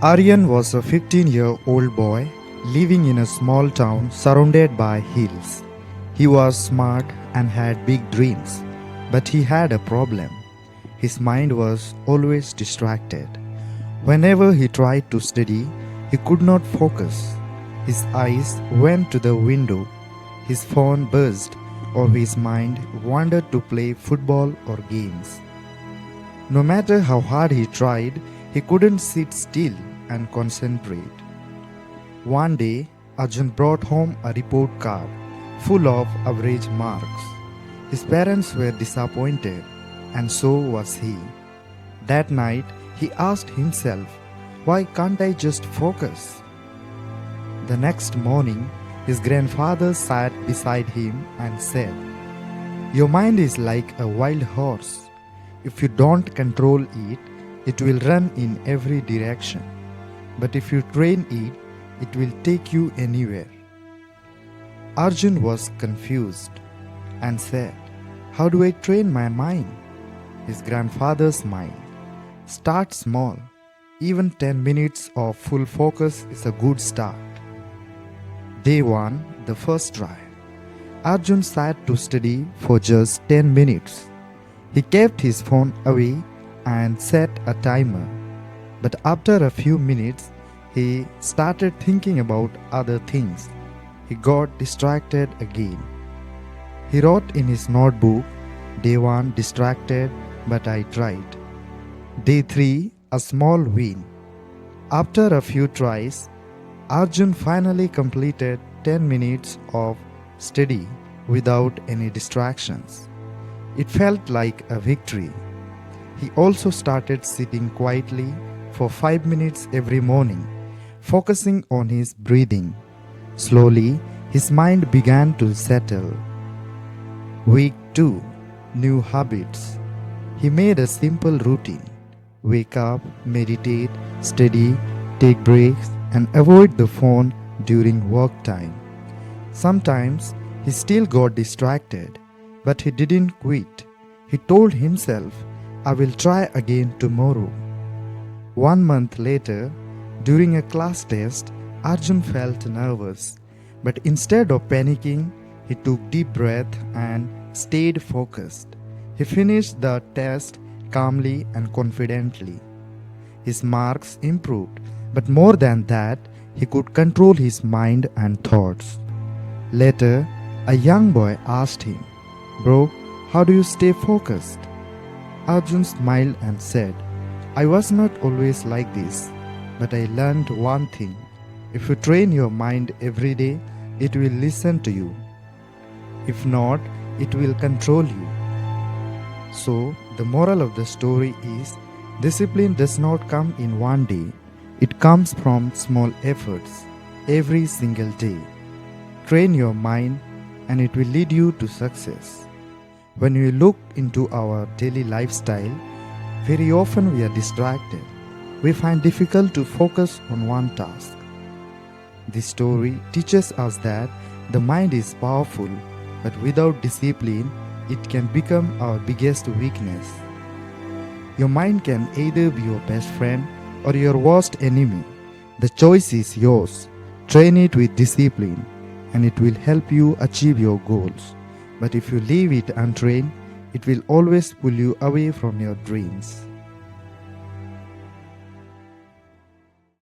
Aryan was a 15-year-old boy living in a small town surrounded by hills. He was smart and had big dreams, but he had a problem. His mind was always distracted. Whenever he tried to study, he could not focus. His eyes went to the window, his phone buzzed, or his mind wandered to play football or games. No matter how hard he tried, he couldn't sit still and concentrate. One day, Arjun brought home a report card full of average marks. His parents were disappointed, and so was he. That night, he asked himself, "Why can't I just focus?" The next morning, his grandfather sat beside him and said, "Your mind is like a wild horse. If you don't control it, it will run in every direction. But if you train it, it will take you anywhere." Arjun was confused and said, "How do I train my mind?" His grandfather smiled. "Start small. Even 10 minutes of full focus is a good start." Day 1, the first try. Arjun sat to study for just 10 minutes. He kept his phone away and set a timer. But after a few minutes, he started thinking about other things. He got distracted again. He wrote in his notebook, "Day 1 distracted, but I tried." Day 3, a small win. After a few tries, Arjun finally completed 10 minutes of study without any distractions. It felt like a victory. He also started sitting quietly for 5 minutes every morning, focusing on his breathing. Slowly, his mind began to settle. Week 2, new habits. He made a simple routine: wake up, meditate, study, take breaks, and avoid the phone during work time. Sometimes he still got distracted, but he didn't quit. He told himself, "I will try again tomorrow." 1 month later, during a class test, Arjun felt nervous, but instead of panicking, he took deep breath and stayed focused. He finished the test calmly and confidently. His marks improved, but more than that, he could control his mind and thoughts. Later, a young boy asked him, "Bro, how do you stay focused?" Arjun smiled and said, "I was not always like this, but I learned one thing. If you train your mind every day, it will listen to you. If not, it will control you." So, the moral of the story is, discipline does not come in one day. It comes from small efforts every single day. Train your mind and it will lead you to success. When we look into our daily lifestyle, very often we are distracted. We find difficult to focus on one task. This story teaches us that the mind is powerful, but without discipline, it can become our biggest weakness. Your mind can either be your best friend or your worst enemy. The choice is yours. Train it with discipline, and it will help you achieve your goals. But if you leave it untrained, it will always pull you away from your dreams.